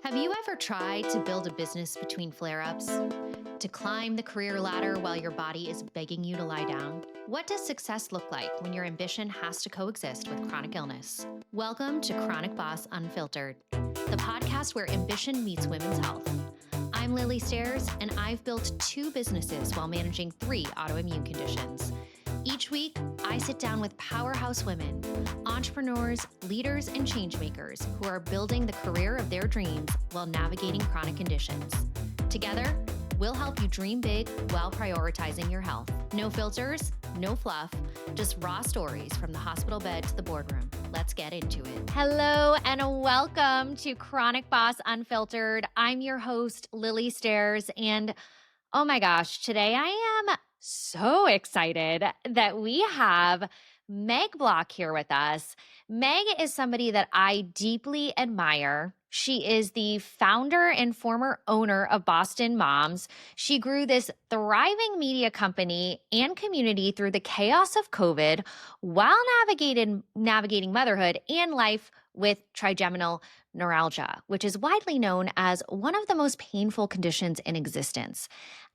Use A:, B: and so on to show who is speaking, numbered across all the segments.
A: Have you ever tried to build a business between flare-ups? To climb the career ladder while your body is begging you to lie down? What does success look like when your ambition has to coexist with chronic illness? Welcome to Chronic Boss Unfiltered, the podcast where ambition meets women's health. I'm Lilly Stairs, and I've built 2 businesses while managing 3 autoimmune conditions. Each week, I sit down with powerhouse women, entrepreneurs, leaders, and changemakers who are building the career of their dreams while navigating chronic conditions. Together, we'll help you dream big while prioritizing your health. No filters, no fluff, just raw stories from the hospital bed to the boardroom. Let's get into it. Hello and welcome to Chronic Boss Unfiltered. I'm your host, Lilly Stairs, and oh my gosh, today I am so excited that we have Meg Block here with us. Meg is somebody that I deeply admire. She is the founder and former owner of Boston Moms. She grew this thriving media company and community through the chaos of COVID while navigating motherhood and life with trigeminal neuralgia, which is widely known as one of the most painful conditions in existence.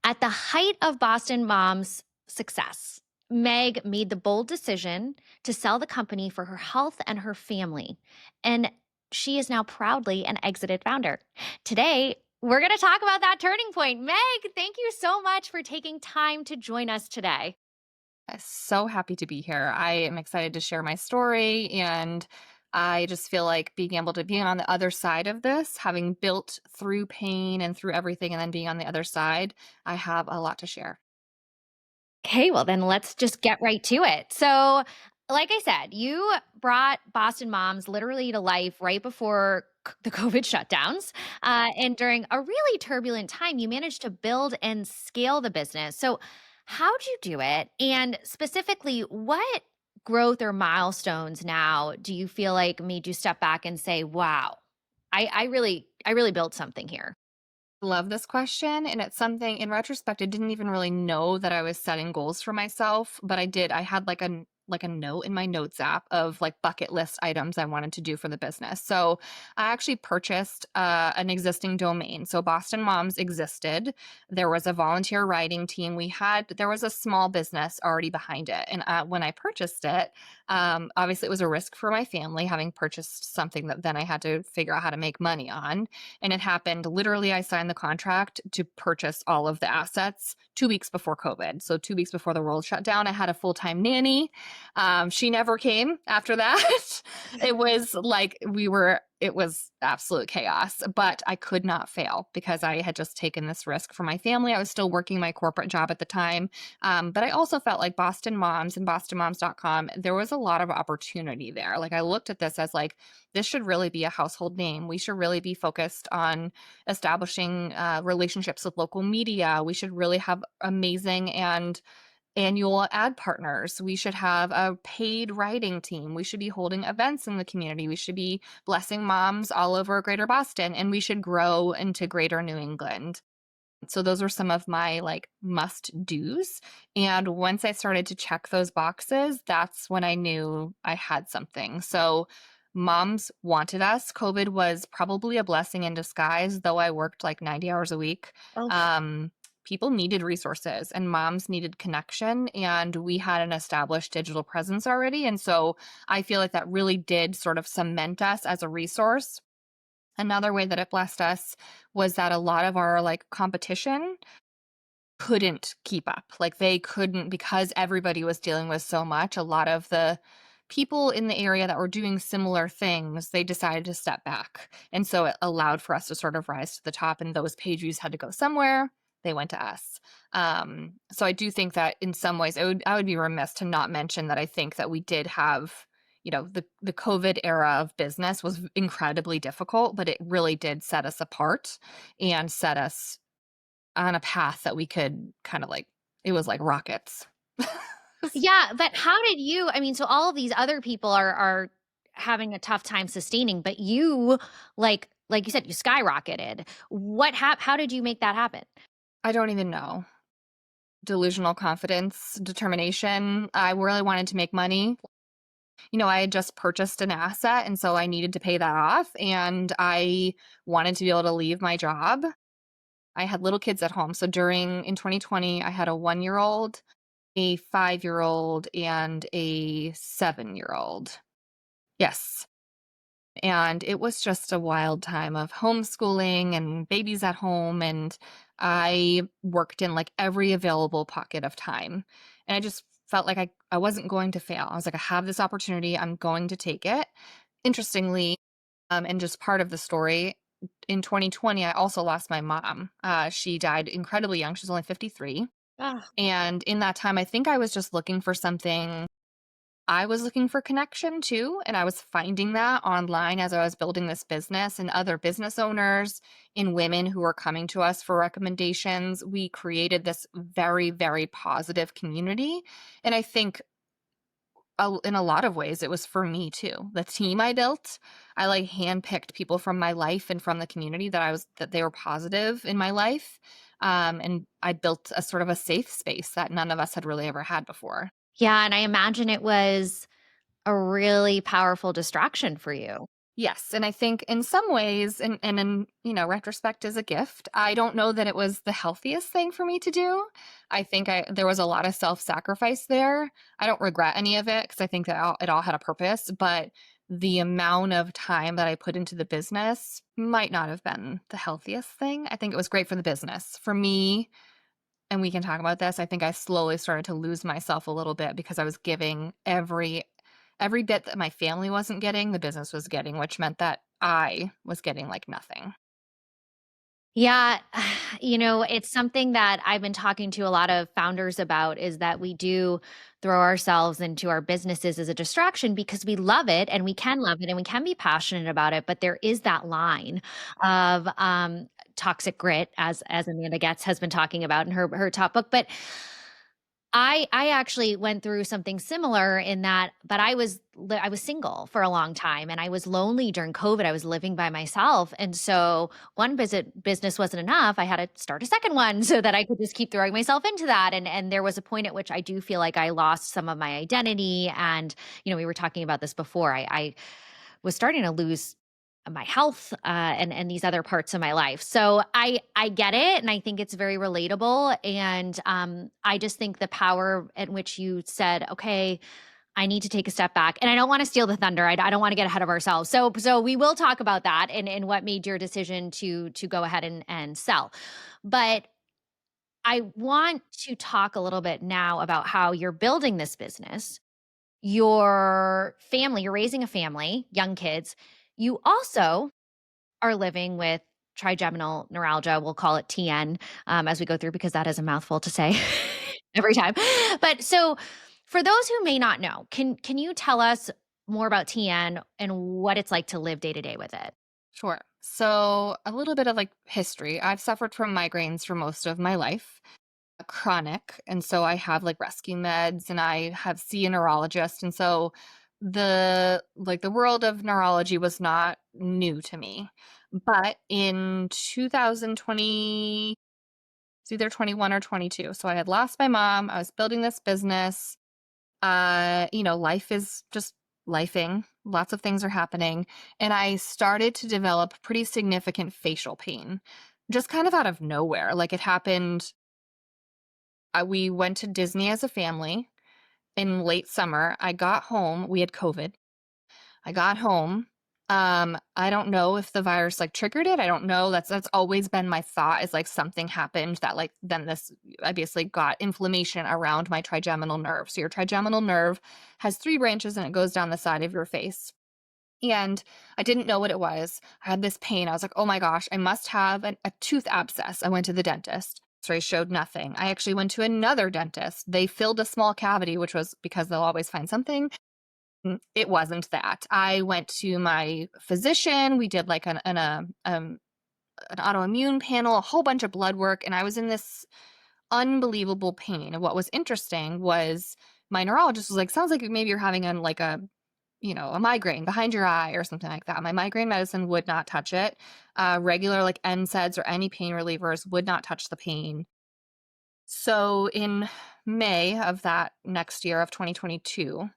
A: At the height of Boston Mom's success, Meg made the bold decision to sell the company for her health and her family, and she is now proudly an exited founder. Today, we're going to talk about that turning point. Meg, thank you so much for taking time to join us today.
B: I'm so happy to be here. I am excited to share my story, and I just feel like being able to be on the other side of this, having built through pain and through everything, and then being on the other side, I have a lot to share.
A: Okay, well then let's just get right to it. So, like I said, you brought Boston Moms literally to life right before the COVID shutdowns. And during a really turbulent time, you managed to build and scale the business. So how'd you do it? And specifically, what growth or milestones now do you feel like made you step back and say, wow, I really built something here?
B: Love this question. And it's something in retrospect, I didn't even really know that I was setting goals for myself, but I did. I had like a note in my notes app of like bucket list items I wanted to do for the business. So I actually purchased an existing domain. So Boston Moms existed. There was a volunteer writing team. There was a small business already behind it. And when I purchased it, obviously it was a risk for my family having purchased something that then I had to figure out how to make money on. And it happened literally, I signed the contract to purchase all of the assets 2 weeks before COVID. So 2 weeks before the world shut down, I had a full-time nanny. She never came after that. It was absolute chaos, but I could not fail because I had just taken this risk for my family. I was still working my corporate job at the time. But I also felt like Boston Moms and bostonmoms.com, there was a lot of opportunity there. Like I looked at this as like, this should really be a household name. We should really be focused on establishing relationships with local media. We should really have amazing and annual ad partners. We should have a paid writing team. We should be holding events in the community. We should be blessing moms all over Greater Boston, and we should grow into Greater New England. So those are some of my like must do's. And once I started to check those boxes, that's when I knew I had something. So moms wanted us. COVID was probably a blessing in disguise, though I worked like 90 hours a week.
A: Oh.
B: People needed resources and moms needed connection, and we had an established digital presence already. And so I feel like that really did sort of cement us as a resource. Another way that it blessed us was that a lot of our like competition couldn't keep up. Like they couldn't, because everybody was dealing with so much. A lot of the people in the area that were doing similar things, they decided to step back. And so it allowed for us to sort of rise to the top, and those page views had to go somewhere. They went to us. So I do think that in some ways I would be remiss to not mention that I think that we did have, the COVID era of business was incredibly difficult, but it really did set us apart and set us on a path that we could kind of like, it was like rockets.
A: Yeah, but how did you, so all of these other people are having a tough time sustaining, but you, like you said, you skyrocketed. How did you make that happen?
B: I don't even know. Delusional confidence, determination. I really wanted to make money. I had just purchased an asset, and so I needed to pay that off, and I wanted to be able to leave my job. I had little kids at home. So in 2020, I had a 1-year-old, a 5-year-old, and a 7-year-old. Yes. And it was just a wild time of homeschooling and babies at home. And I worked in like every available pocket of time. And I just felt like I wasn't going to fail. I was like, I have this opportunity. I'm going to take it. Interestingly, and just part of the story, in 2020, I also lost my mom. She died incredibly young. She's only 53.
A: Ah,
B: And in that time, I think I was just looking for something. I was looking for connection too, and I was finding that online as I was building this business and other business owners and women who were coming to us for recommendations. We created this very, very positive community. And I think in a lot of ways, it was for me too. The team I built, I like handpicked people from my life and from the community that they were positive in my life. And I built a sort of a safe space that none of us had really ever had before.
A: yeah, and I imagine it was a really powerful distraction for you.
B: Yes, and I think in some ways, and in retrospect is a gift. I don't know that it was the healthiest thing for me to do. I think there was a lot of self-sacrifice there. I don't regret any of it because I think that it all had a purpose, but the amount of time that I put into the business might not have been the healthiest thing. I think it was great for the business. For me, and we can talk about this, I think I slowly started to lose myself a little bit because I was giving every bit that my family wasn't getting, the business was getting, which meant that I was getting like nothing.
A: Yeah, it's something that I've been talking to a lot of founders about is that we do throw ourselves into our businesses as a distraction because we love it and we can love it and we can be passionate about it, but there is that line of toxic grit as Amanda Getz has been talking about in her top book. But I actually went through something similar in that, but I was single for a long time and I was lonely during COVID. I was living by myself. And so one business wasn't enough. I had to start a second one so that I could just keep throwing myself into that. And there was a point at which I do feel like I lost some of my identity. And, we were talking about this before. I was starting to lose my health and these other parts of my life. So I get it, and I think it's very relatable. And I just think the power at which you said, "Okay, I need to take a step back," and I don't want to steal the thunder. I don't want to get ahead of ourselves. So we will talk about that and what made your decision to go ahead and sell. But I want to talk a little bit now about how you're building this business, your family, you're raising a family, young kids. You also are living with trigeminal neuralgia. We'll call it TN as we go through because that is a mouthful to say every time. But so, for those who may not know, can you tell us more about TN and what it's like to live day to day with it?
B: Sure. So, a little bit of like history. I've suffered from migraines for most of my life, chronic. And so I have like rescue meds and I have see a neurologist. And so the world of neurology was not new to me. But in 2020, it's either 21 or 22. So I had lost my mom. I was building this business. Life is just lifing. Lots of things are happening. And I started to develop pretty significant facial pain, just kind of out of nowhere. Like it happened. We went to Disney as a family in late summer. I got home. We had COVID. I got home. I don't know if the virus like triggered it. I don't know. That's always been my thought is like something happened that like then this I basically got inflammation around my trigeminal nerve. So your trigeminal nerve has 3 branches and it goes down the side of your face. And I didn't know what it was. I had this pain. I was like, oh my gosh, I must have a tooth abscess. I went to the dentist. X-ray showed nothing. I actually went to another dentist. They filled a small cavity, which was because they'll always find something. It wasn't that. I went to my physician. We did like an autoimmune panel, a whole bunch of blood work, and I was in this unbelievable pain. And what was interesting was my neurologist was like, sounds like maybe you're having a migraine behind your eye or something like that. My migraine medicine would not touch it. Regular like NSAIDs or any pain relievers would not touch the pain. So in May of that next year of 2022,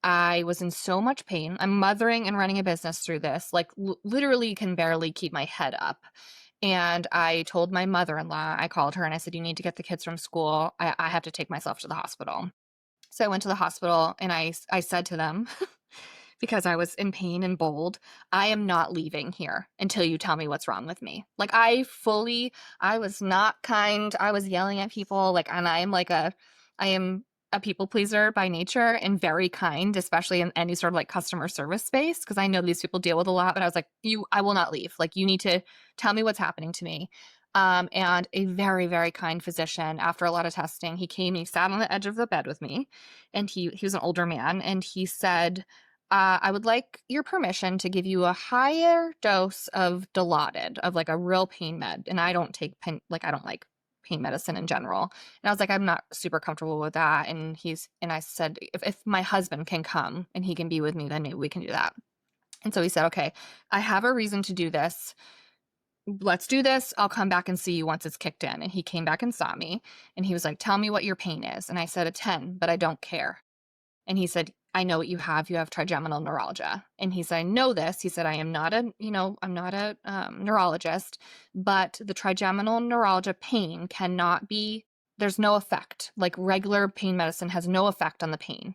B: I was in so much pain. I'm mothering and running a business through this, like literally can barely keep my head up. And I told my mother-in-law, I called her and I said, you need to get the kids from school. I have to take myself to the hospital. So I went to the hospital and I said to them, because I was in pain and bold, I am not leaving here until you tell me what's wrong with me. Like I was not kind. I was yelling at people and I am a people pleaser by nature and very kind, especially in any sort of like customer service space. Cause I know these people deal with a lot, but I was like, I will not leave. Like you need to tell me what's happening to me. And a very, very kind physician, after a lot of testing, he came and he sat on the edge of the bed with me, and he was an older man, and he said, I would like your permission to give you a higher dose of Dilaudid, of like a real pain med. And I don't take pain, I don't like pain medicine in general. And I was like, I'm not super comfortable with that. And I said, if my husband can come and he can be with me, then maybe we can do that. And so he said, okay, I have a reason to do this. Let's do this. I'll come back and see you once it's kicked in. And he came back and saw me and he was like, tell me what your pain is. And I said a 10, but I don't care. And he said, I know what you have. You have trigeminal neuralgia. And he said, I know this. He said, I'm not a neurologist, but the trigeminal neuralgia pain cannot be, there's no effect. Like regular pain medicine has no effect on the pain.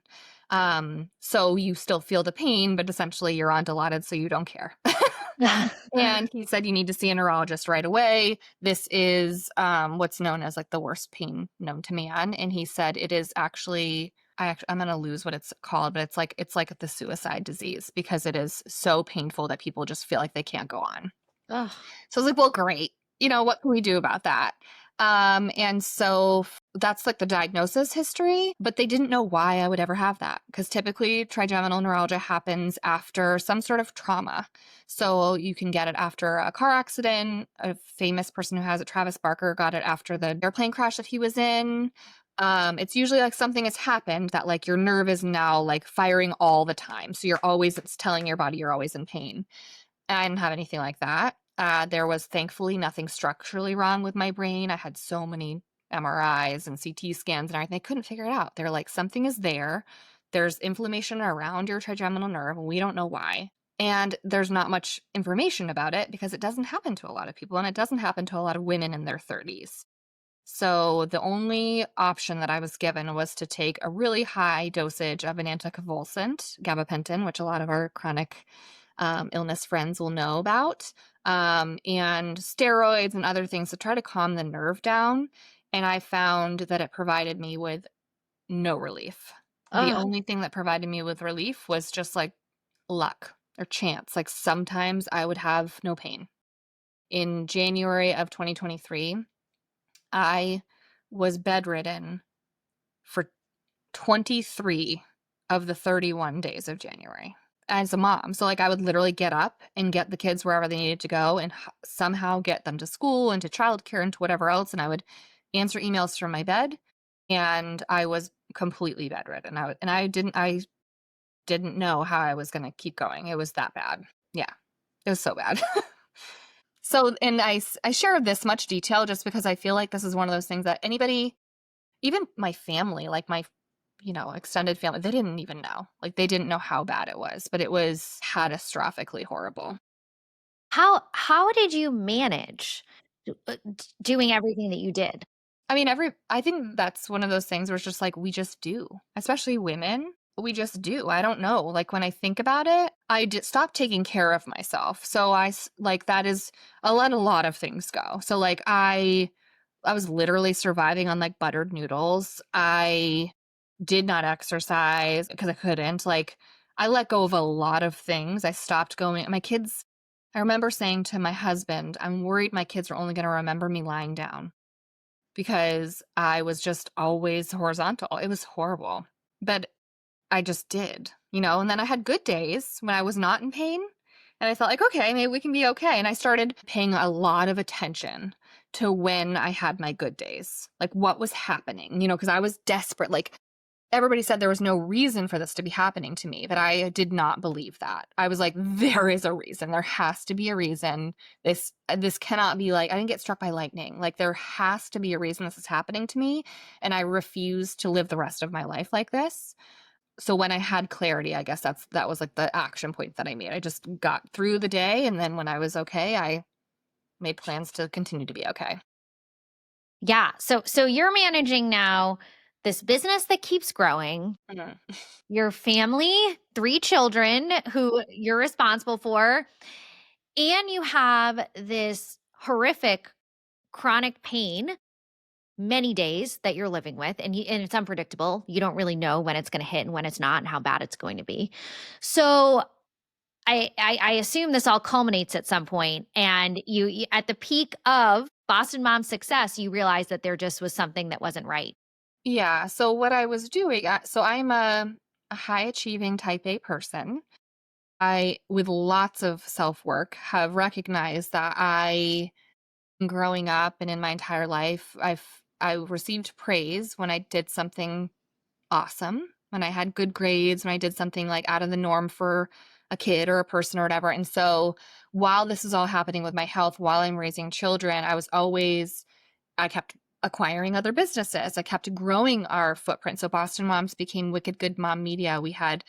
B: So you still feel the pain, but essentially you're on Dilaudid, so you don't care. And he said, you need to see a neurologist right away. This is what's known as like the worst pain known to man. And he said, it is actually, I'm going to lose what it's called, but it's like the suicide disease because it is so painful that people just feel like they can't go on.
A: Ugh.
B: So I was like, well, great. What can we do about that? And so that's like the diagnosis history, but they didn't know why I would ever have that because typically trigeminal neuralgia happens after some sort of trauma. So you can get it after a car accident. A famous person who has it, Travis Barker, got it after the airplane crash that he was in. It's usually like something has happened that like your nerve is now like firing all the time. So it's telling your body you're always in pain. And I didn't have anything like that. There was thankfully nothing structurally wrong with my brain. I had so many MRIs and CT scans and everything. They couldn't figure it out. They're like, something is there. There's inflammation around your trigeminal nerve, and we don't know why. And there's not much information about it because it doesn't happen to a lot of people, and it doesn't happen to a lot of women in their 30s. So the only option that I was given was to take a really high dosage of an anticonvulsant, gabapentin, which a lot of our chronic illness friends will know about, and steroids and other things to try to calm the nerve down. And I found that it provided me with no relief. The only thing that provided me with relief was just like luck or chance. Like sometimes I would have no pain. In January of 2023, I was bedridden for 23 of the 31 days of January as a mom. So like I would literally get up and get the kids wherever they needed to go and somehow get them to school and to childcare and to whatever else. And I would answer emails from my bed, and I was completely bedridden. I didn't know how I was going to keep going. It was that bad. Yeah, it was so bad. So, and I share this much detail just because I feel like this is one of those things that anybody, even my family, like my extended family, they didn't even know. Like they didn't know how bad it was, but it was catastrophically horrible.
A: How did you manage doing everything that you did?
B: I mean, I think that's one of those things where it's just like, we just do, especially women. We just do. I don't know. Like when I think about it, I did stop taking care of myself. So I let a lot of things go. So like I was literally surviving on like buttered noodles. I did not exercise because I couldn't. Like I let go of a lot of things. I stopped going. My kids, I remember saying to my husband, I'm worried my kids are only going to remember me lying down because I was just always horizontal. It was horrible. But I just did, and then I had good days when I was not in pain and I felt like, okay, maybe we can be okay. And I started paying a lot of attention to when I had my good days, like what was happening, because I was desperate. Like everybody said there was no reason for this to be happening to me, but I did not believe that. I was like, there is a reason. There has to be a reason. This cannot be like, I didn't get struck by lightning. Like there has to be a reason this is happening to me. And I refuse to live the rest of my life like this. So when I had clarity, I guess that was like the action point that I made. I just got through the day, and then when I was okay, I made plans to continue to be okay.
A: Yeah. So you're managing now this business that keeps growing,
B: Mhm.
A: your family, 3 children who you're responsible for, and you have this horrific chronic pain many days that you're living with, and it's unpredictable. You don't really know when it's gonna hit and when it's not and how bad it's going to be. So I assume this all culminates at some point, and you at the peak of Boston Mom's success, you realize that there just was something that wasn't right.
B: Yeah. So what I was doing, so I'm a high achieving type A person. I, with lots of self work, have recognized that growing up and in my entire life, I received praise when I did something awesome, when I had good grades, when I did something like out of the norm for a kid or a person or whatever. And so while this is all happening with my health, while I'm raising children, I kept acquiring other businesses. I kept growing our footprint. So Boston Moms became Wicked Good Mom Media. We had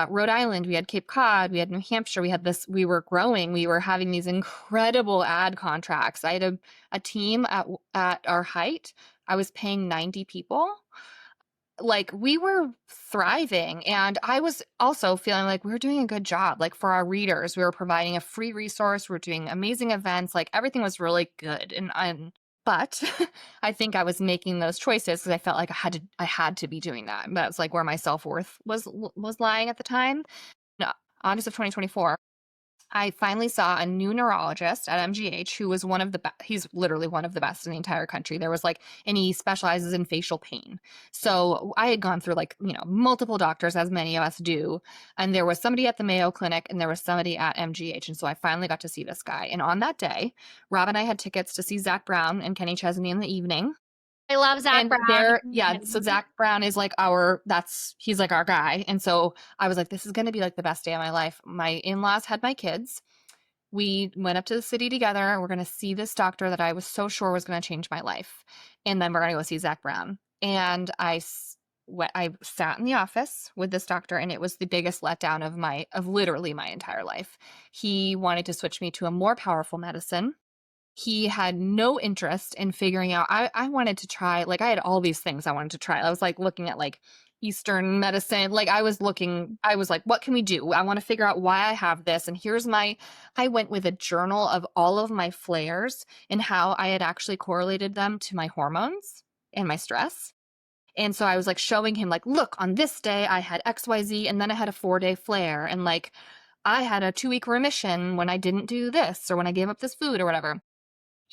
B: Rhode Island, we had Cape Cod, we had New Hampshire. We were growing. We were having these incredible ad contracts. I had a team at our height. I was paying 90 people. Like, we were thriving, and I was also feeling like we were doing a good job. Like, for our readers, we were providing a free resource, we are doing amazing events, like, everything was really good, but I think I was making those choices because I felt like I had to be doing that. That's, like, where my self-worth was lying at the time. No, August of 2024. I finally saw a new neurologist at MGH who was he's literally one of the best in the entire country. And he specializes in facial pain. So I had gone through, like, multiple doctors, as many of us do. And there was somebody at the Mayo Clinic and there was somebody at MGH. And so I finally got to see this guy. And on that day, Rob and I had tickets to see Zach Brown and Kenny Chesney in the evening.
A: I love Zach
B: And
A: Brown.
B: so Zach Brown is like he's like our guy. And so I was like, this is going to be like the best day of my life. My in-laws had my kids. We went up to the city together. We're going to see this doctor that I was so sure was going to change my life. And then we're going to go see Zach Brown. And I sat in the office with this doctor, and it was the biggest letdown of literally my entire life. He wanted to switch me to a more powerful medicine. He had no interest in figuring out. I wanted to try, like, I had all these things I wanted to try. I was like looking at like Eastern medicine. Like, I was like, what can we do? I want to figure out why I have this. And I went with a journal of all of my flares and how I had actually correlated them to my hormones and my stress. And so I was like showing him, like, look, on this day I had XYZ, and then I had a 4-day flare. And like, I had a 2-week remission when I didn't do this or when I gave up this food or whatever.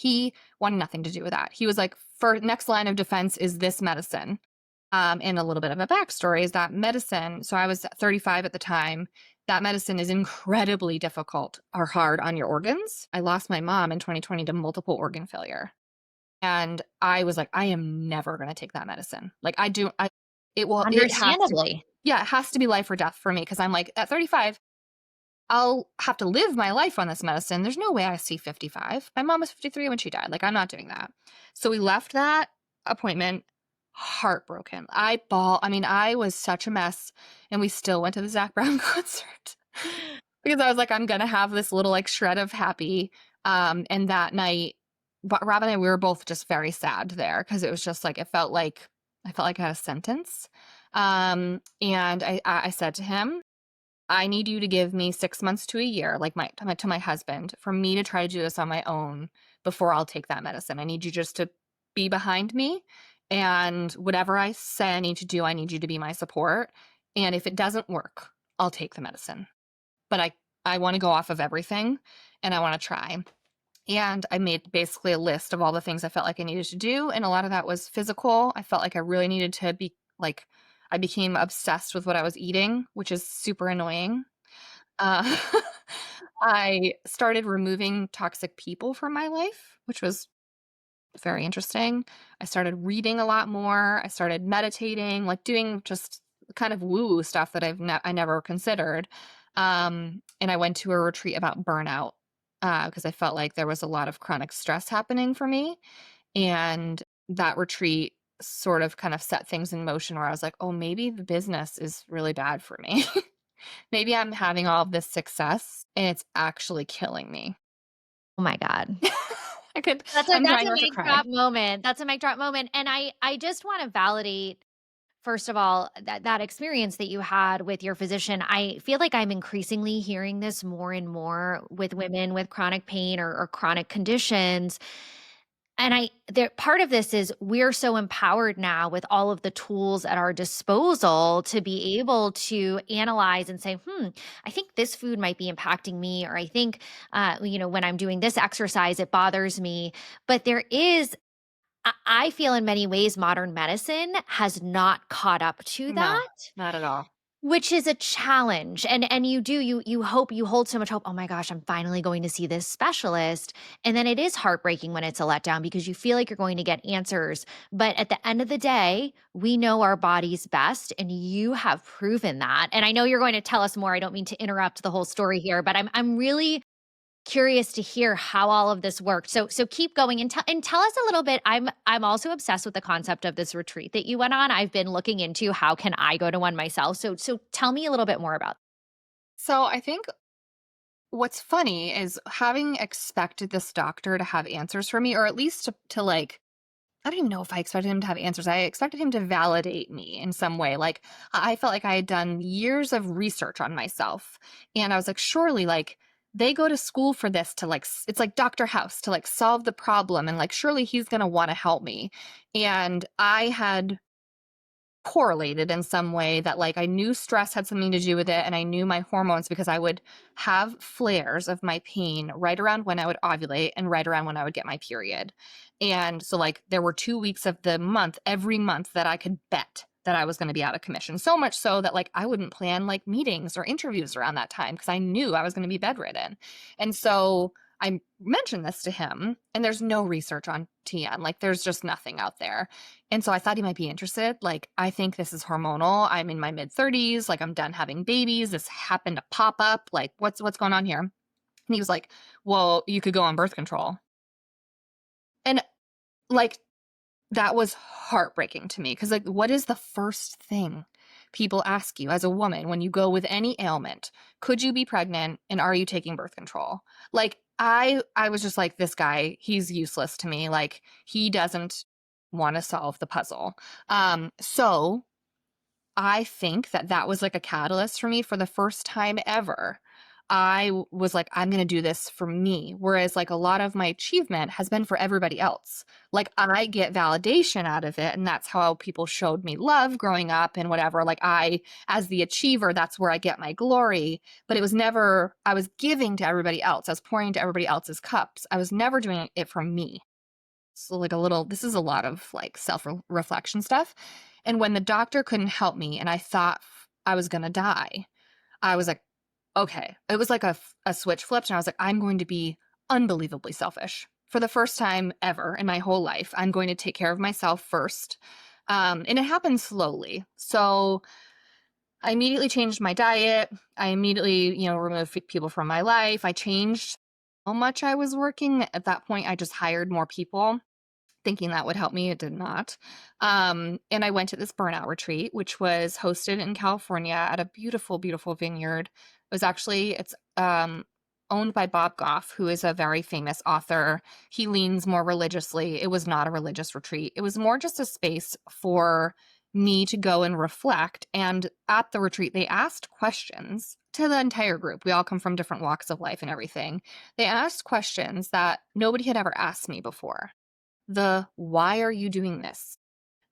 B: He wanted nothing to do with that. He was like, for next line of defense is this medicine. And a little bit of a backstory is that medicine. So I was 35 at the time. That medicine is incredibly difficult or hard on your organs. I lost my mom in 2020 to multiple organ failure. And I was like, I am never going to take that medicine. Like, it has to,
A: Understandably.
B: yeah, it has to be life or death for me. Cause I'm like, at 35, I'll have to live my life on this medicine. There's no way I see 55. My mom was 53 when she died. Like, I'm not doing that. So we left that appointment heartbroken. I was such a mess, and we still went to the Zach Brown concert because I was like, I'm going to have this little like shred of happy. And that night, but Rob and I, we were both just very sad there because it was just like, I felt like I had a sentence. And I said to him, I need you to give me 6 months to a year, like to my husband, for me to try to do this on my own before I'll take that medicine. I need you just to be behind me. And whatever I say I need to do, I need you to be my support. And if it doesn't work, I'll take the medicine. But I want to go off of everything, and I want to try. And I made basically a list of all the things I felt like I needed to do. And a lot of that was physical. I felt like I really needed to be like, I became obsessed with what I was eating, which is super annoying. Uh, I started removing toxic people from my life, which was very interesting. I started reading a lot more. I started meditating, like doing just kind of woo-woo stuff that I never considered. And I went to a retreat about burnout because I felt like there was a lot of chronic stress happening for me. And that retreat sort of kind of set things in motion where I was like, oh, maybe the business is really bad for me. Maybe I'm having all of this success and it's actually killing me.
A: Oh my God.
B: I'm
A: That's
B: trying
A: a
B: not to
A: mic
B: cry.
A: drop moment. That's a mic drop moment. And I just want to validate, first of all, that experience that you had with your physician. I feel like I'm increasingly hearing this more and more with women with chronic pain or chronic conditions. And there part of this is we're so empowered now with all of the tools at our disposal to be able to analyze and say, I think this food might be impacting me, or I think, when I'm doing this exercise, it bothers me. But I feel in many ways, modern medicine has not caught up to
B: No,
A: that.
B: not at all.
A: Which is a challenge, and you hope, you hold so much hope, "Oh my gosh, I'm finally going to see this specialist," and then it is heartbreaking when it's a letdown because you feel like you're going to get answers, but at the end of the day, we know our bodies best, and you have proven that, and I know you're going to tell us more. I don't mean to interrupt the whole story here, but I'm really curious to hear how all of this worked. So keep going and tell us a little bit. I'm also obsessed with the concept of this retreat that you went on. I've been looking into how can I go to one myself. So tell me a little bit more about.
B: So I think what's funny is having expected this doctor to have answers for me, or at least to like, I don't even know if I expected him to have answers. I expected him to validate me in some way. Like I felt like I had done years of research on myself. And I was like, surely like they go to school for this to like, it's like Dr. House to like solve the problem. And like, surely he's going to want to help me. And I had correlated in some way that like I knew stress had something to do with it and I knew my hormones because I would have flares of my pain right around when I would ovulate and right around when I would get my period. And so like there were 2 weeks of the month every month that I could bet that I was going to be out of commission. So much so that like I wouldn't plan like meetings or interviews around that time because I knew I was going to be bedridden. And so I mentioned this to him and there's no research on TN. Like there's just nothing out there. And so I thought he might be interested. Like, I think this is hormonal. I'm in my mid 30s. Like, I'm done having babies. This happened to pop up. Like, what's going on here? And he was like, well, you could go on birth control. And like, that was heartbreaking to me because, like, what is the first thing people ask you as a woman when you go with any ailment? Could you be pregnant and are you taking birth control? Like, I was just like, this guy, he's useless to me. Like, he doesn't want to solve the puzzle. So I think that that was like a catalyst for me for the first time ever. Was like, I'm going to do this for me. Whereas, like, a lot of my achievement has been for everybody else. Like, I get validation out of it. And that's how people showed me love growing up and whatever. Like, as the achiever, that's where I get my glory. But it was never, I was giving to everybody else. I was pouring into everybody else's cups. I was never doing it for me. So, like, this is a lot of like self reflection stuff. And when the doctor couldn't help me and I thought I was going to die, I was like, okay. It was like a switch flipped and I was like, I'm going to be unbelievably selfish for the first time ever in my whole life. I'm going to take care of myself first. And it happened slowly. So I immediately changed my diet. I immediately, removed people from my life. I changed how much I was working. At that point, I just hired more people thinking that would help me. It did not. And I went to this burnout retreat, which was hosted in California at a beautiful, beautiful vineyard. It's owned by Bob Goff, who is a very famous author. He leans more religiously. It was not a religious retreat. It was more just a space for me to go and reflect. And at the retreat, they asked questions to the entire group. We all come from different walks of life and everything. They asked questions that nobody had ever asked me before. Why are you doing this?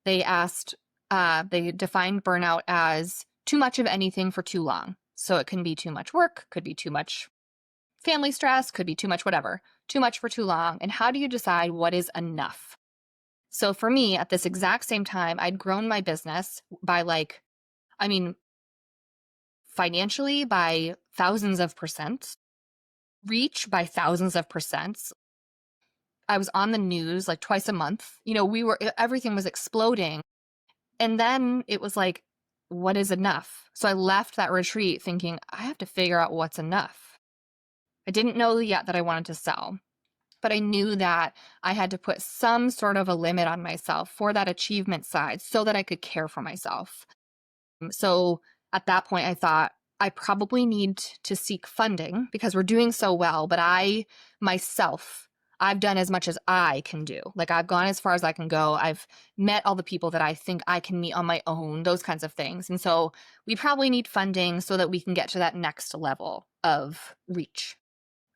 B: They defined burnout as too much of anything for too long. So it can be too much work, could be too much family stress, could be too much whatever, too much for too long. And how do you decide what is enough? So for me, at this exact same time, I'd grown my business by financially by thousands of percent, reach by thousands of percent. I was on the news like twice a month. Everything was exploding. And then it was like, what is enough? So I left that retreat thinking, I have to figure out what's enough. I didn't know yet that I wanted to sell, but I knew that I had to put some sort of a limit on myself for that achievement side so that I could care for myself. So at that point, I thought I probably need to seek funding because we're doing so well. But myself, I've done as much as I can do. Like I've gone as far as I can go. I've met all the people that I think I can meet on my own, those kinds of things. And so we probably need funding so that we can get to that next level of reach.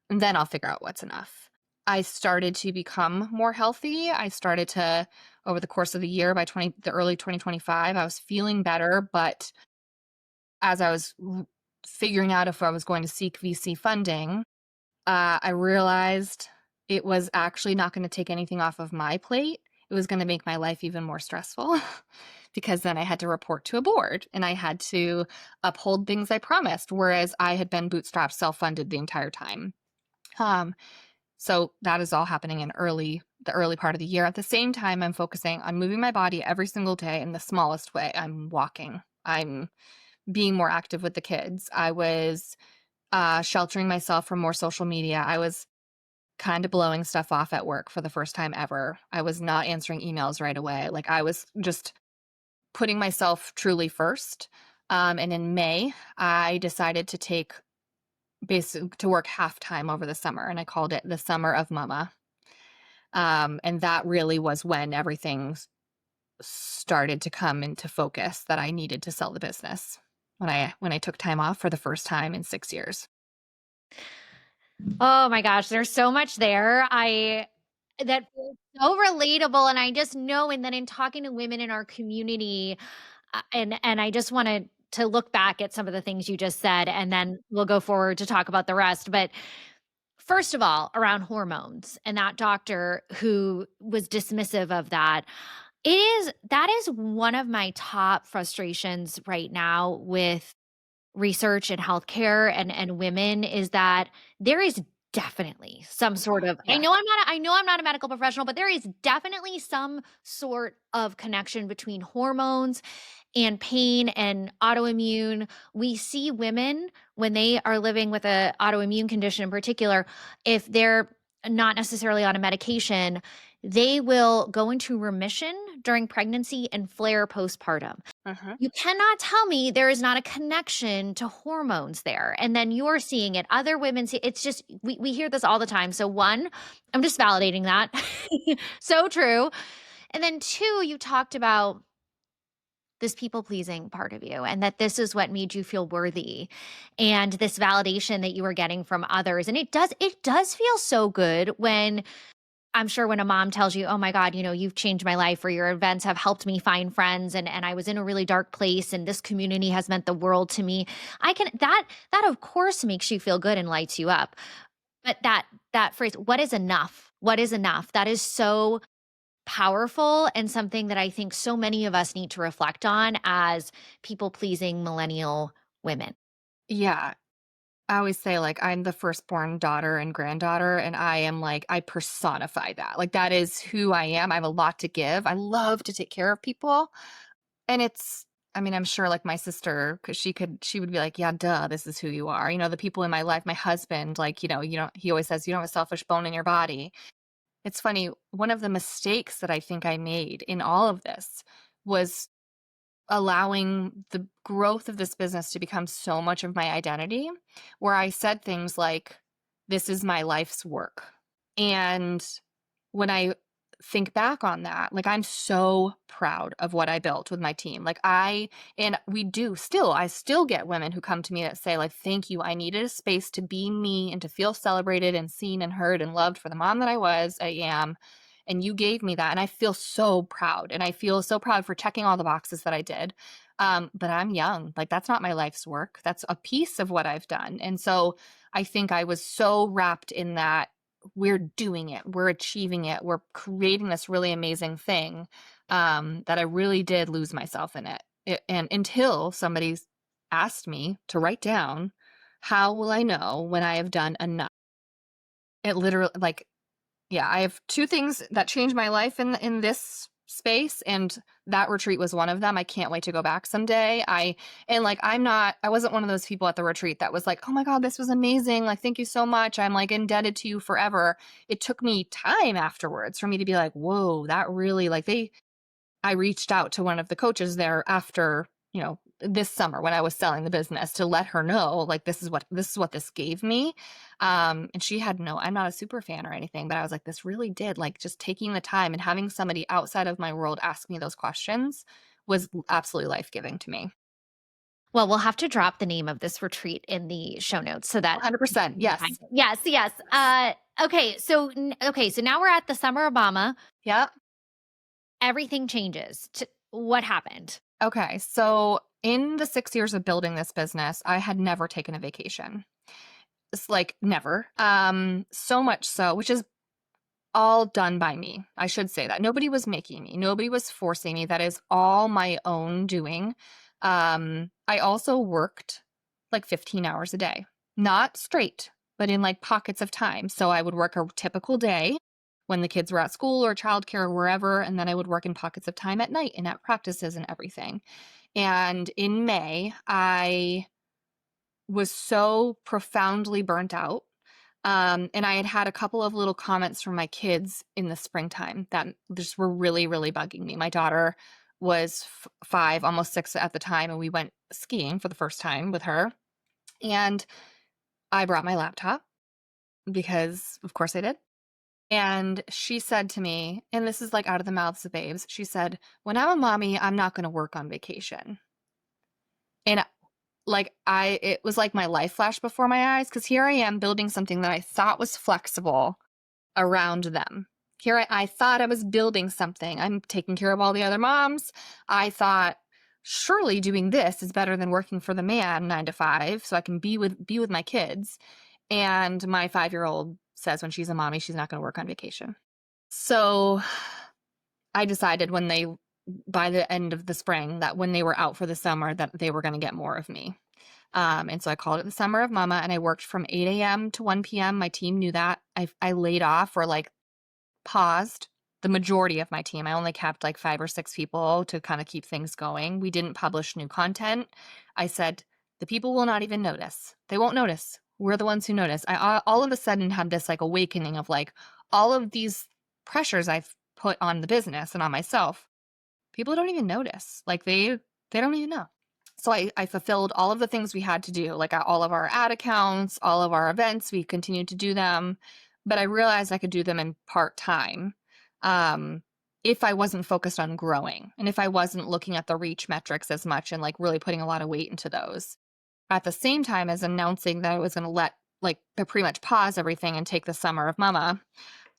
B: And then I'll figure out what's enough. I started to become more healthy. I started to, over the course of the year, by the early 2025, I was feeling better. But as I was figuring out if I was going to seek VC funding, I realized it was actually not going to take anything off of my plate. It was going to make my life even more stressful because then I had to report to a board and I had to uphold things I promised, whereas I had been bootstrapped, self-funded the entire time. So that is all happening in the early part of the year. At the same time, I'm focusing on moving my body every single day in the smallest way. I'm walking. I'm being more active with the kids. I was sheltering myself from more social media. I was kind of blowing stuff off at work for the first time ever. I was not answering emails right away. Like I was just putting myself truly first. And in May, I decided to work half-time over the summer, and I called it the summer of mama. And that really was when everything started to come into focus that I needed to sell the business when I took time off for the first time in 6 years.
A: Oh my gosh, there's so much there. That feels so relatable, and I just know, and then in talking to women in our community, and I just wanted to look back at some of the things you just said, and then we'll go forward to talk about the rest. But first of all, around hormones and that doctor who was dismissive of that, that is one of my top frustrations right now with research in healthcare and women, is that there is definitely some sort of,
B: Yeah.
A: I know I'm not a medical professional, but there is definitely some sort of connection between hormones and pain and autoimmune. We see women when they are living with a autoimmune condition in particular, if they're not necessarily on a medication, they will go into remission during pregnancy and flare postpartum.
B: Uh-huh.
A: You cannot tell me there is not a connection to hormones there. And then you're seeing it. Other women see it's just, we hear this all the time. So, one, I'm just validating that. So true. And then two, you talked about this people pleasing part of you, and that this is what made you feel worthy, and this validation that you were getting from others. And it does feel so good when, I'm sure, when a mom tells you, "Oh my God, you've changed my life, or your events have helped me find friends, and I was in a really dark place, and this community has meant the world to me." That of course makes you feel good and lights you up. But that phrase, "What is enough? What is enough?" That is so powerful, and something that I think so many of us need to reflect on as people-pleasing millennial women.
B: Yeah. I always say, like, I'm the firstborn daughter and granddaughter, and I personify that. Like, that is who I am. I have a lot to give. I love to take care of people. And I mean, I'm sure, like, my sister, because she would be like, yeah, duh, this is who you are. The people in my life, my husband, like, he always says, you don't have a selfish bone in your body. It's funny. One of the mistakes that I think I made in all of this was allowing the growth of this business to become so much of my identity, where I said things like, this is my life's work. And when I think back on that, like, I'm so proud of what I built with my team. I still get women who come to me that say, like, thank you. I needed a space to be me and to feel celebrated and seen and heard and loved for the mom that I am. And you gave me that. And I feel so proud. And I feel so proud for checking all the boxes that I did. But I'm young. Like, that's not my life's work. That's a piece of what I've done. And so I think I was so wrapped in that we're doing it, we're achieving it, we're creating this really amazing thing, that I really did lose myself in it. And until somebody asked me to write down, how will I know when I have done enough? It literally, like, yeah, I have two things that changed my life in this space, and that retreat was one of them. I can't wait to go back someday. I wasn't one of those people at the retreat that was like, "Oh my God, this was amazing. Like, thank you so much. I'm like indebted to you forever." It took me time afterwards for me to be like, "Whoa, that really I reached out to one of the coaches there after, this summer when I was selling the business to let her know, like, this is what this gave me. And she had I'm not a super fan or anything, but I was like, this really did, like, just taking the time and having somebody outside of my world ask me those questions was absolutely life-giving to me.
A: Well, we'll have to drop the name of this retreat in the show notes so that
B: 100%.
A: you can find
B: Yes.
A: it. Yes, yes. Okay, so now we're at the summer of Mama.
B: Yeah.
A: Everything changes. What happened?
B: Okay. So in the 6 years of building this business, I had never taken a vacation. It's like never. So much so, which is all done by me. I should say that. Nobody was making me. Nobody was forcing me. That is all my own doing. I also worked like 15 hours a day. Not straight, but in like pockets of time. So I would work a typical day when the kids were at school or childcare or wherever, and then I would work in pockets of time at night and at practices and everything. And in May, I was so profoundly burnt out. And I had had a couple of little comments from my kids in the springtime that just were really, really bugging me. My daughter was 5, almost 6 at the time, and we went skiing for the first time with her. And I brought my laptop because, of course, I did. And she said to me, and this is like out of the mouths of babes, she said, "When I'm a mommy, I'm not going to work on vacation." And it was like my life flashed before my eyes because here I am building something that I thought was flexible around them. I thought I was building something. I'm taking care of all the other moms. I thought surely doing this is better than working for the man 9 to 5 so I can be with my kids. And my 5-year-old says when she's a mommy, she's not going to work on vacation. So I decided by the end of the spring, that when they were out for the summer, that they were going to get more of me. And so I called it the Summer of Mama, and I worked from 8 a.m. to 1 p.m. My team knew that. I laid off or like paused the majority of my team. I only kept like 5 or 6 people to kind of keep things going. We didn't publish new content. I said, the people will not even notice. They won't notice. We're the ones who notice. I all of a sudden had this like awakening of like all of these pressures I've put on the business and on myself. People don't even notice. Like they don't even know. So I fulfilled all of the things we had to do, like all of our ad accounts, all of our events. We continued to do them, but I realized I could do them in part-time if I wasn't focused on growing and if I wasn't looking at the reach metrics as much and like really putting a lot of weight into those. At the same time as announcing that I was going to pretty much pause everything and take the Summer of Mama,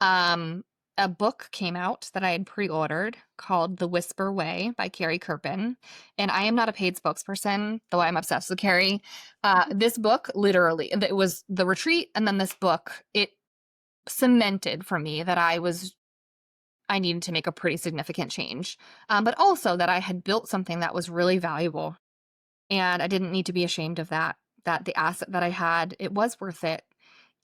B: um, a book came out that I had pre-ordered called The Whisper Way by Carrie Kirpin. And I am not a paid spokesperson, though I'm obsessed with Carrie. This book, literally, it was the retreat, and then this book, it cemented for me that I needed to make a pretty significant change, but also that I had built something that was really valuable. And I didn't need to be ashamed of that the asset that I had, it was worth it.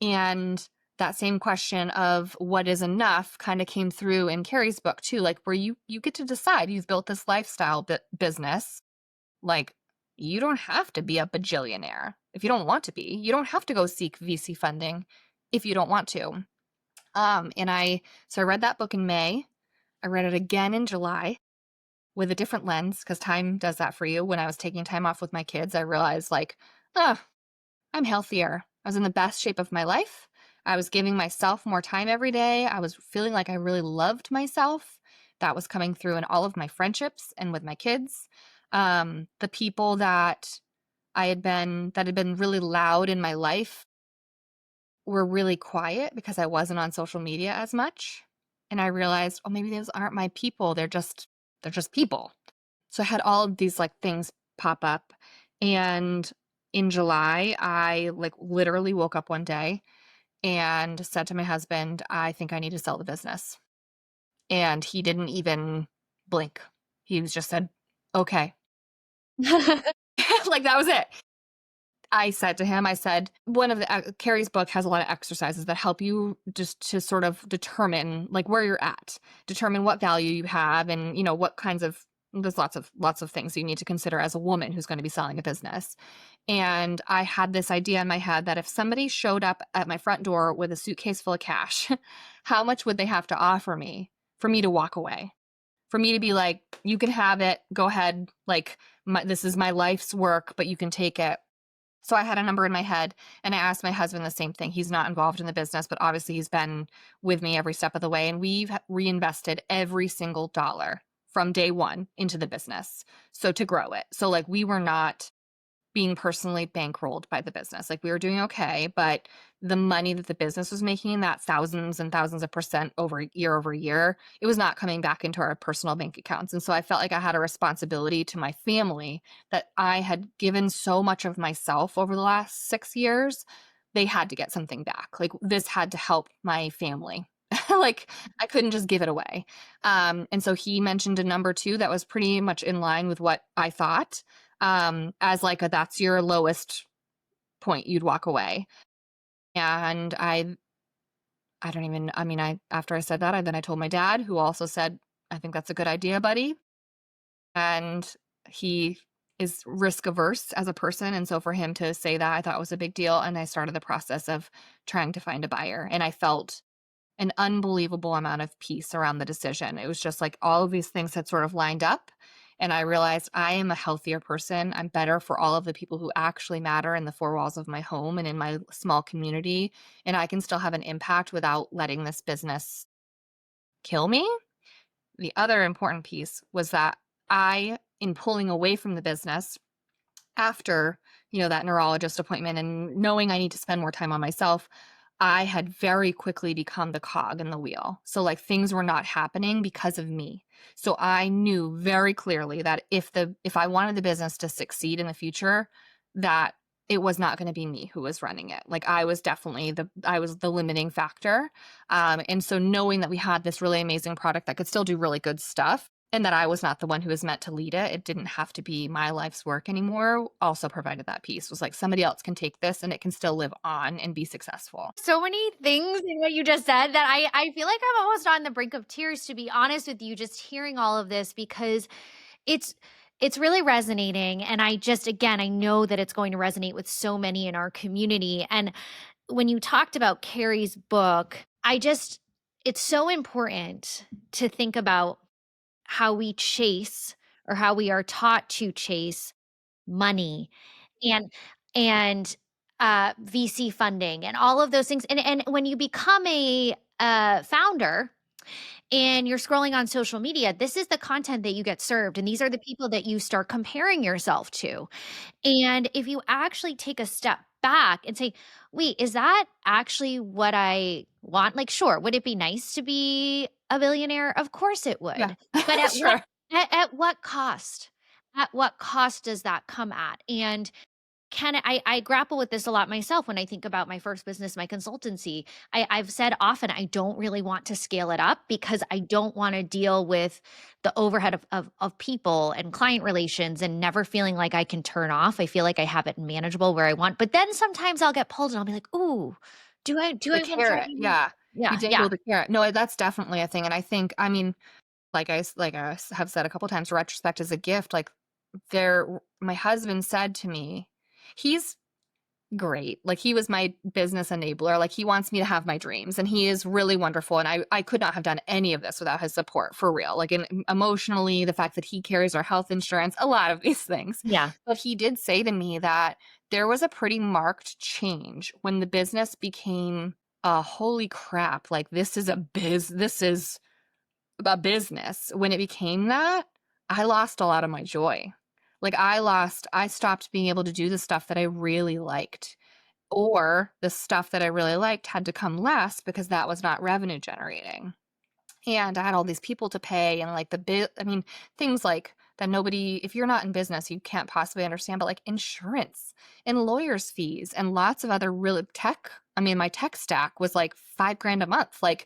B: And that same question of what is enough kind of came through in Carrie's book too, like where you get to decide. You've built this lifestyle business. Like you don't have to be a bajillionaire if you don't want to be. You don't have to go seek VC funding if you don't want to. So I read that book in May. I read it again in July with a different lens because time does that for you. When I was taking time off with my kids, I realized like, I'm healthier. I was in the best shape of my life. I was giving myself more time every day. I was feeling like I really loved myself. That was coming through in all of my friendships and with my kids. The people that had been really loud in my life were really quiet because I wasn't on social media as much. And I realized, oh, maybe those aren't my people. They're just people. So I had all of these like things pop up. And in July, I like literally woke up one day and said to my husband, I think I need to sell the business. And he didn't even blink. He just said, okay. Like that was it. I said to him, I said, one of the Carrie's book has a lot of exercises that help you just to sort of determine like where you're at, determine what value you have, and what kinds of there's lots of things you need to consider as a woman who's going to be selling a business. And I had this idea in my head that if somebody showed up at my front door with a suitcase full of cash, how much would they have to offer me for me to walk away? For me to be like, you can have it, go ahead, like this is my life's work, but you can take it. So I had a number in my head, and I asked my husband the same thing. He's not involved in the business, but obviously he's been with me every step of the way, and we've reinvested every single dollar from day one into the business. So to grow it. So like we were not being personally bankrolled by the business. Like we were doing okay, but the money that the business was making, that thousands and thousands of percent over year, it was not coming back into our personal bank accounts. And so I felt like I had a responsibility to my family that I had given so much of myself over the last 6 years. They had to get something back. Like this had to help my family. Like I couldn't just give it away. And so he mentioned a number two that was pretty much in line with what I thought, as like that's your lowest point you'd walk away. And I don't even, I mean, after I said that, I told my dad, who also said, I think that's a good idea, buddy. And he is risk averse as a person. And so for him to say that, I thought was a big deal. And I started the process of trying to find a buyer. And I felt an unbelievable amount of peace around the decision. It was just like all of these things had sort of lined up. And I realized I am a healthier person. I'm better for all of the people who actually matter in the four walls of my home and in my small community. And I can still have an impact without letting this business kill me. The other important piece was that in pulling away from the business after, that neurologist appointment and knowing I need to spend more time on myself, I had very quickly become the cog in the wheel. So like things were not happening because of me. So I knew very clearly that if I wanted the business to succeed in the future, that it was not going to be me who was running it. Like I was definitely the limiting factor. And so knowing that we had this really amazing product that could still do really good stuff, and that I was not the one who was meant to lead it, it didn't have to be my life's work anymore, also provided that piece. Was like somebody else can take this and it can still live on and be successful.
A: So many things in what you just said that I feel like I'm almost on the brink of tears, to be honest with you, just hearing all of this, because it's really resonating. And again, I know that it's going to resonate with so many in our community. And when you talked about Carrie's book, it's so important to think about how we chase, or how we are taught to chase, money and VC funding and all of those things. And when you become a founder and you're scrolling on social media, this is the content that you get served, and these are the people that you start comparing yourself to. And if you actually take a step back and say, wait, is that actually what I want? Like, sure, would it be nice to be a billionaire? Of course it would.
B: Yeah.
A: But at
B: Sure.
A: at what cost? At what cost does that come at? And I grapple with this a lot myself when I think about my first business, my consultancy. I've said often, I don't really want to scale it up because I don't want to deal with the overhead of people and client relations and never feeling like I can turn off. I feel like I have it manageable where I want, but then sometimes I'll get pulled and I'll be like, ooh, do I
B: The
A: want to try?
B: carrot. Yeah.
A: Yeah.
B: You
A: Yeah.
B: dangle the carrot. No, that's definitely a thing. And I think, I mean, have said a couple times, retrospect is a gift. Like my husband said to me, he's great. Like he was my business enabler. Like he wants me to have my dreams, and he is really wonderful. And I could not have done any of this without his support, for real. Like emotionally, the fact that he carries our health insurance, a lot of these things.
A: Yeah.
B: But he did say to me that there was a pretty marked change when the business became holy crap, like this is a business. When it became that, I lost a lot of my joy. Like I stopped being able to do the stuff that I really liked, or the stuff that I really liked had to come less because that was not revenue generating. And I had all these people to pay, and like I mean, things like that if you're not in business, you can't possibly understand, but like insurance and lawyers' fees and lots of other real tech. I mean, my tech stack was like $5,000 a month. Like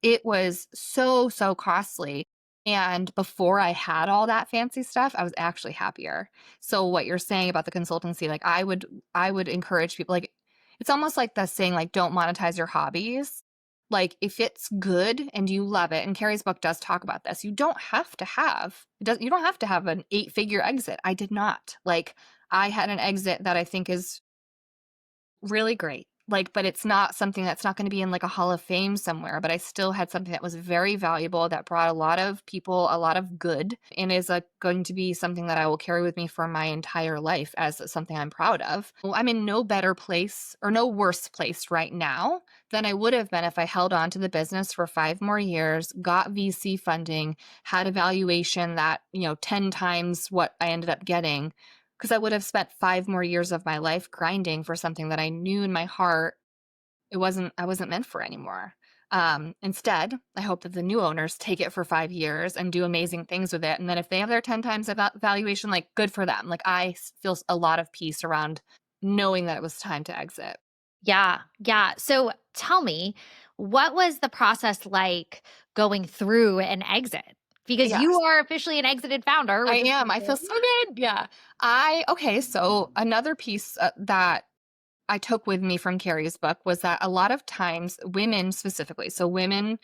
B: it was so, so costly. And before I had all that fancy stuff, I was actually happier. So what you're saying about the consultancy, like I would encourage people, like it's almost like the saying, like, don't monetize your hobbies. Like if it's good and you love it, and Carrie's book does talk about this, you don't have to have you don't have to have an 8-figure exit. I did not. Like I had an exit that I think is really great. Like, but it's not something that's not going to be in like a hall of fame somewhere, but I still had something that was very valuable that brought a lot of people a lot of good, and is going to be something that I will carry with me for my entire life as something I'm proud of. Well, I'm in no better place or no worse place right now than I would have been if I held on to the business for 5 more years, got VC funding, had a valuation that, 10 times what I ended up getting, because I would have spent 5 more years of my life grinding for something that I knew in my heart I wasn't meant for anymore. Instead, I hope that the new owners take it for 5 years and do amazing things with it. And then if they have their 10 times valuation, like good for them. Like I feel a lot of peace around knowing that it was time to exit.
A: Yeah. Yeah. So tell me, what was the process like going through an exit? Because you
B: Yes,
A: are officially an exited founder,
B: I
A: which is
B: am. I feel
A: amazing.
B: so good. Yeah. Okay. So another piece that I took with me from Carrie's book was that a lot of times women specifically, so women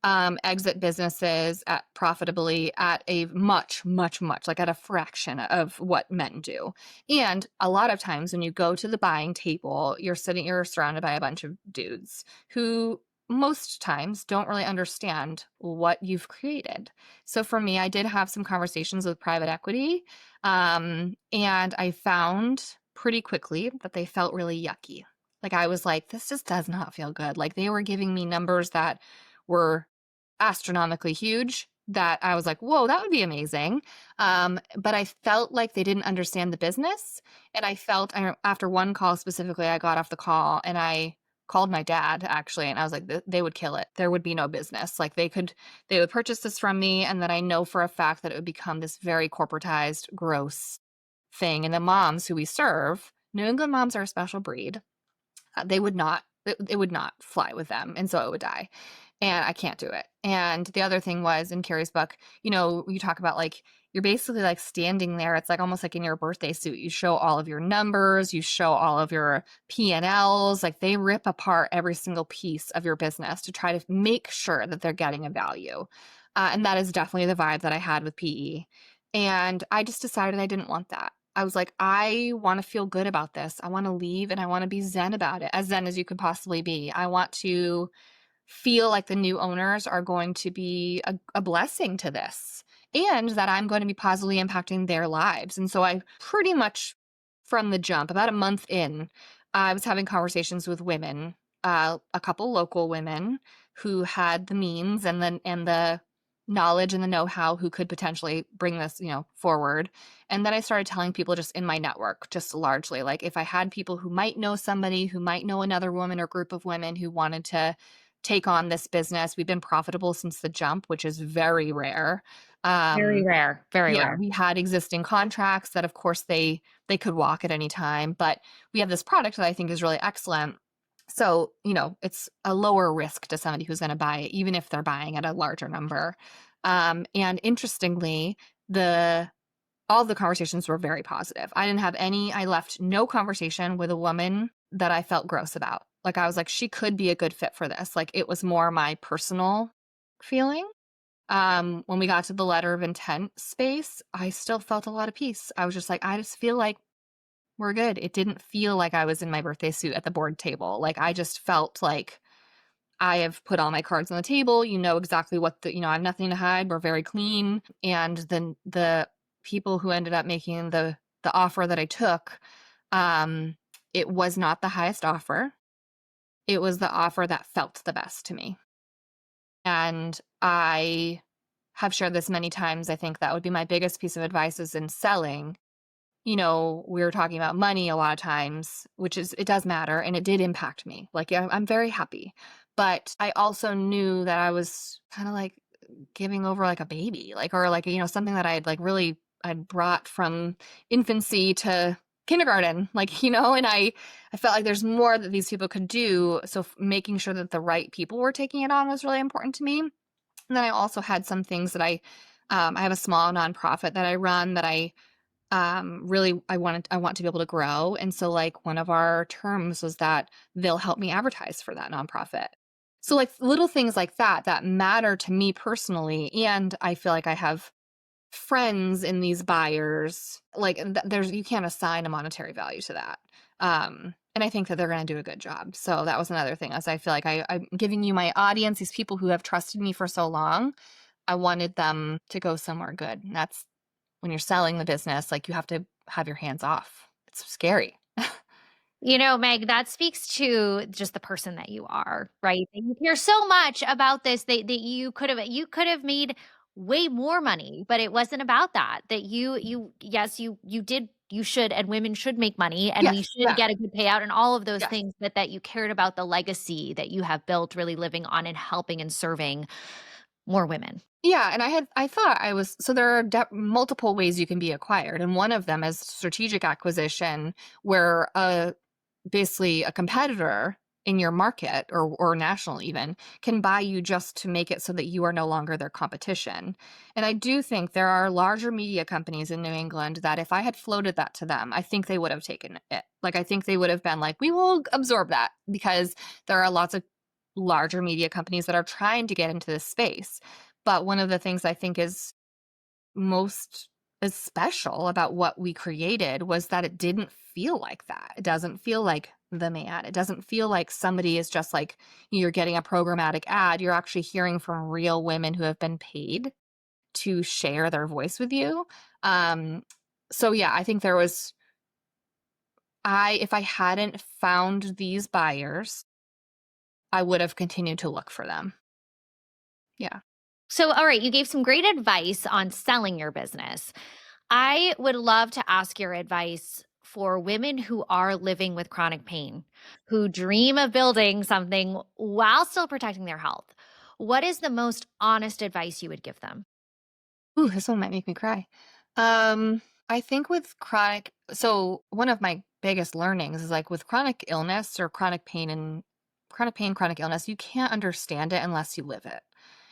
B: exit businesses profitably at a much, much, much, like at a fraction of what men do. And a lot of times when you go to the buying table, you're surrounded by a bunch of dudes who most times don't really understand what you've created. So for me, I did have some conversations with private equity, and I found pretty quickly that they felt really yucky. Like I was like, this just does not feel good. Like they were giving me numbers that were astronomically huge, that I was like, whoa, that would be amazing. But I felt like they didn't understand the business. And after one call specifically, I got off the call and I called my dad actually. And I was like, they would kill it. There would be no business. Like they would purchase this from me. And then I know for a fact that it would become this very corporatized, gross thing. And the moms who we serve, New England moms are a special breed. It would not fly with them. And so it would die. And I can't do it. And the other thing was in Carrie's book, you talk about like, you're basically like standing there. It's like almost like in your birthday suit. You show all of your numbers, you show all of your P&Ls. Like they rip apart every single piece of your business to try to make sure that they're getting a value. And that is definitely the vibe that I had with PE. And I just decided I didn't want that. I was like, I want to feel good about this. I want to leave and I want to be zen about it, as zen as you could possibly be. I want to feel like the new owners are going to be a blessing to this, and that I'm going to be positively impacting their lives. And so I pretty much from the jump, about a month in, I was having conversations with women, a couple local women who had the means and the knowledge and the know-how, who could potentially bring this, forward. And then I started telling people just in my network, just largely, like if I had people who might know somebody, who might know another woman or group of women who wanted to take on this business. We've been profitable since the jump, which is very rare.
A: Very rare. Very
B: Yeah,
A: rare.
B: we had existing contracts that of course they could walk at any time, but we have this product that I think is really excellent. So, it's a lower risk to somebody who's going to buy it, even if they're buying at a larger number. And interestingly, all of the conversations were very positive. I left no conversation with a woman that I felt gross about. Like I was like, she could be a good fit for this. Like it was more my personal feeling. When we got to the letter of intent space, I still felt a lot of peace. I was just like, I just feel like we're good. It didn't feel like I was in my birthday suit at the board table. Like I just felt like I have put all my cards on the table. You know exactly I have nothing to hide. We're very clean. And then the people who ended up making the offer that I took, it was not the highest offer. It was the offer that felt the best to me. And I have shared this many times. I think that would be my biggest piece of advice is in selling. We were talking about money a lot of times, it does matter. And it did impact me. Like I'm very happy. But I also knew that I was kind of like giving over like a baby, like, or like, something that I'd brought from infancy to kindergarten, like, and I felt like there's more that these people could do. So making sure that the right people were taking it on was really important to me. And then I also had some things that I have a small nonprofit that I run that really I want to be able to grow. And so like one of our terms was that they'll help me advertise for that nonprofit. So like little things like that matter to me personally. And I feel like I have friends in these buyers, like there's you can't assign a monetary value to that. And I think that they're going to do a good job. So that was another thing, as I feel like I'm giving you my audience, these people who have trusted me for so long. I wanted them to go somewhere good. And that's when you're selling the business, like you have to have your hands off. It's scary.
A: You know, Meg, that speaks to just the person that you are, right? That you care so much about this that you could have made way more money, but it wasn't about that. That you yes, you did you should and women should make money and we
B: Yes.
A: should
B: Yeah.
A: get a good payout and all of those
B: Yes.
A: things, but that you cared about the legacy that you have built really living on and helping and serving more women.
B: Yeah, and I thought I was so there are multiple ways you can be acquired, and one of them is strategic acquisition, where basically a competitor in your market or national even can buy you just to make it so that you are no longer their competition. And I do think there are larger media companies in New England that if I had floated that to them, I think they would have taken it. Like I think they would have been like, we will absorb that because there are lots of larger media companies that are trying to get into this space. But one of the things I think most is special about what we created was that it didn't feel like that. It doesn't feel like the man. It doesn't feel like somebody is just like you're getting a programmatic ad. You're actually hearing from real women who have been paid to share their voice with you. Um, so yeah, I think if I hadn't found these buyers, I would have continued to look for them. Yeah.
A: So, all right, you gave some great advice on selling your business. I would love to ask your advice for women who are living with chronic pain, who dream of building something while still protecting their health. What is the most honest advice you would give them?
B: Ooh, this one might make me cry. I think with so one of my biggest learnings is like with chronic illness or chronic illness, you can't understand it unless you live it.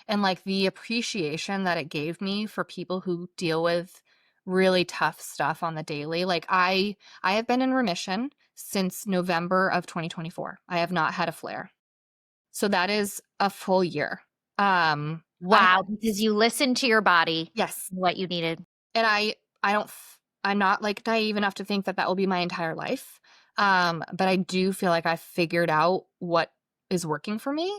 B: And like the appreciation that it gave me for people who deal with really tough stuff on the daily. Like I have been in remission since November of 2024. I have not had a flare. So that is a full year. I
A: Wow, because you listened to your body,
B: Yes.
A: what you needed.
B: And I don't I'm not like naive enough to think that that will be my entire life. But I do feel like I figured out what is working for me.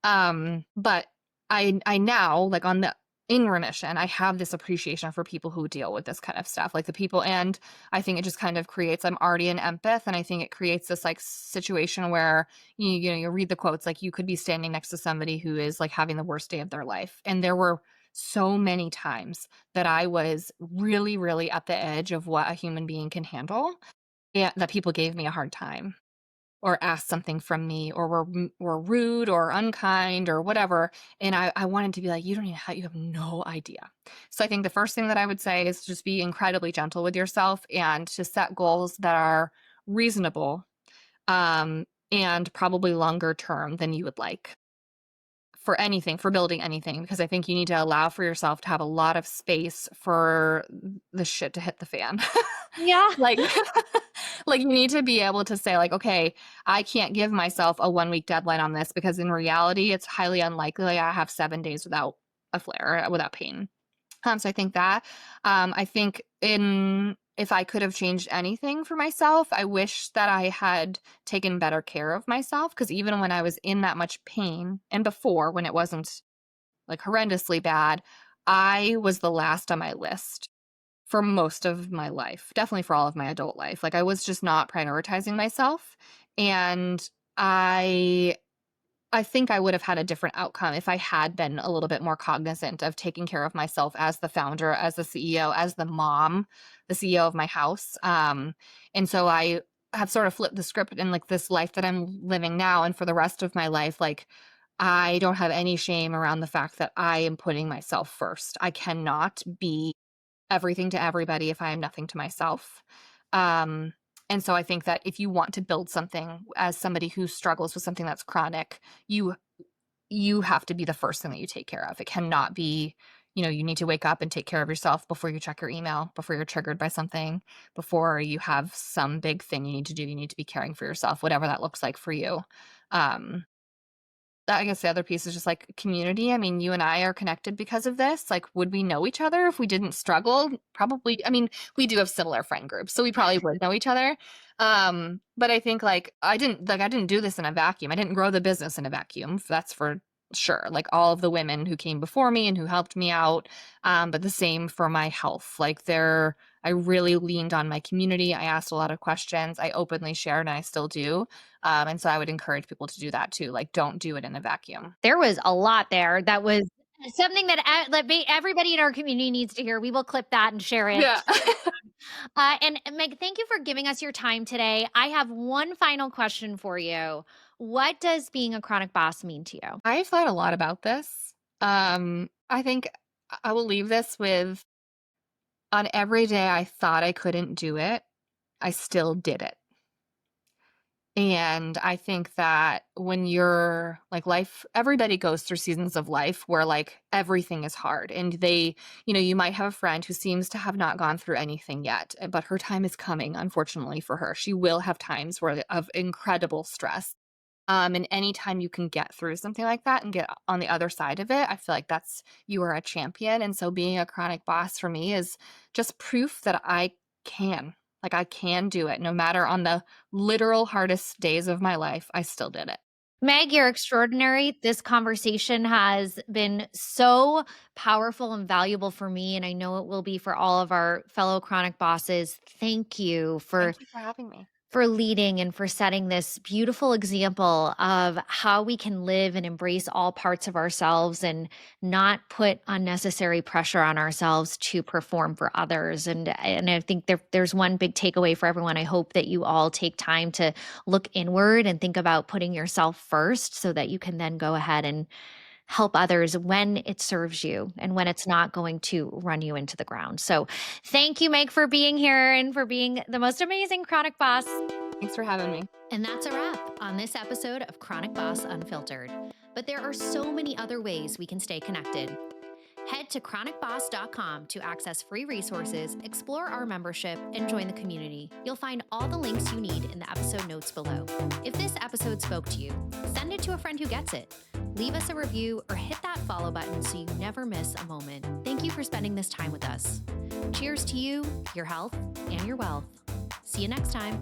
B: But I now like on the in remission, I have this appreciation for people who deal with this kind of stuff, like the people. And I think it just kind of creates, I'm already an empath. And I think it creates this like situation where you read the quotes, like you could be standing next to somebody who is like having the worst day of their life. And there were so many times that I was really, really at the edge of what a human being can handle, and that people gave me a hard time or asked something from me or were rude or unkind or whatever. And I wanted to be like, you don't even have, you have no idea. So I think the first thing that I would say is just be incredibly gentle with yourself and to set goals that are reasonable, and probably longer term than you would like for anything, for building anything, because I think you need to allow for yourself to have a lot of space for the shit to hit the fan.
A: Yeah.
B: Like like you need to be able to say like, "Okay, I can't give myself a 1-week deadline on this because in reality, it's highly unlikely I have 7 days without a flare, without pain." So I think that, I think in if I could have changed anything for myself, I wish that I had taken better care of myself because even when I was in that much pain and before when it wasn't like horrendously bad, I was the last on my list for most of my life, definitely for all of my adult life. Like I was just not prioritizing myself. And I think I would have had a different outcome if I had been a little bit more cognizant of taking care of myself as the founder, as the CEO, as the mom, the CEO of my house. And so I have sort of flipped the script in like this life that I'm living now. And for the rest of my life, like I don't have any shame around the fact that I am putting myself first. I cannot be everything to everybody if I am nothing to myself. Um, and so I think that if you want to build something as somebody who struggles with something that's chronic, you you have to be the first thing that you take care of. It cannot be, you need to wake up and take care of yourself before you check your email, before you're triggered by something, before you have some big thing you need to do. You need to be caring for yourself, whatever that looks like for you. Um, I guess the other piece is just like community. I mean, you and I are connected because of this. Like, would we know each other if we didn't struggle? Probably. I mean, we do have similar friend groups, so we probably would know each other. But I think I didn't do this in a vacuum. I didn't grow the business in a vacuum. That's for sure. Like all of the women who came before me and who helped me out. But the same for my health. I really leaned on my community. I asked a lot of questions. I openly shared, and I still do. And so I would encourage people to do that too. Like, don't do it in a vacuum.
A: There was a lot there that was something that everybody in our community needs to hear. We will clip that and share it.
B: Yeah.
A: And Meg, thank you for giving us your time today. I have one final question for you. What does being a chronic boss mean to you?
B: I've thought a lot about this. I think I will leave this with, on every day I thought I couldn't do it, I still did it. And I think that when you're like everybody goes through seasons of life where like everything is hard, and you might have a friend who seems to have not gone through anything yet, but her time is coming, unfortunately for her. She will have times of incredible stress. And anytime you can get through something like that and get on the other side of it, I feel like you are a champion. And so being a chronic boss for me is just proof that I can. Like, I can do it. No matter on the literal hardest days of my life, I still did it.
A: Meg, you're extraordinary. This conversation has been so powerful and valuable for me, and I know it will be for all of our fellow chronic bosses. Thank you for
B: having me.
A: for leading and for setting this beautiful example of how we can live and embrace all parts of ourselves and not put unnecessary pressure on ourselves to perform for others. And I think there's one big takeaway for everyone. I hope that you all take time to look inward and think about putting yourself first so that you can then go ahead and help others when it serves you and when it's not going to run you into the ground. So thank you, Meg, for being here and for being the most amazing chronic boss.
B: Thanks for having me.
A: And that's a wrap on this episode of Chronic Boss Unfiltered. But there are so many other ways we can stay connected. Head to chronicboss.com to access free resources, explore our membership, and join the community. You'll find all the links you need in the episode notes below. If this episode spoke to you, send it to a friend who gets it. Leave us a review or hit that follow button so you never miss a moment. Thank you for spending this time with us. Cheers to you, your health, and your wealth. See you next time.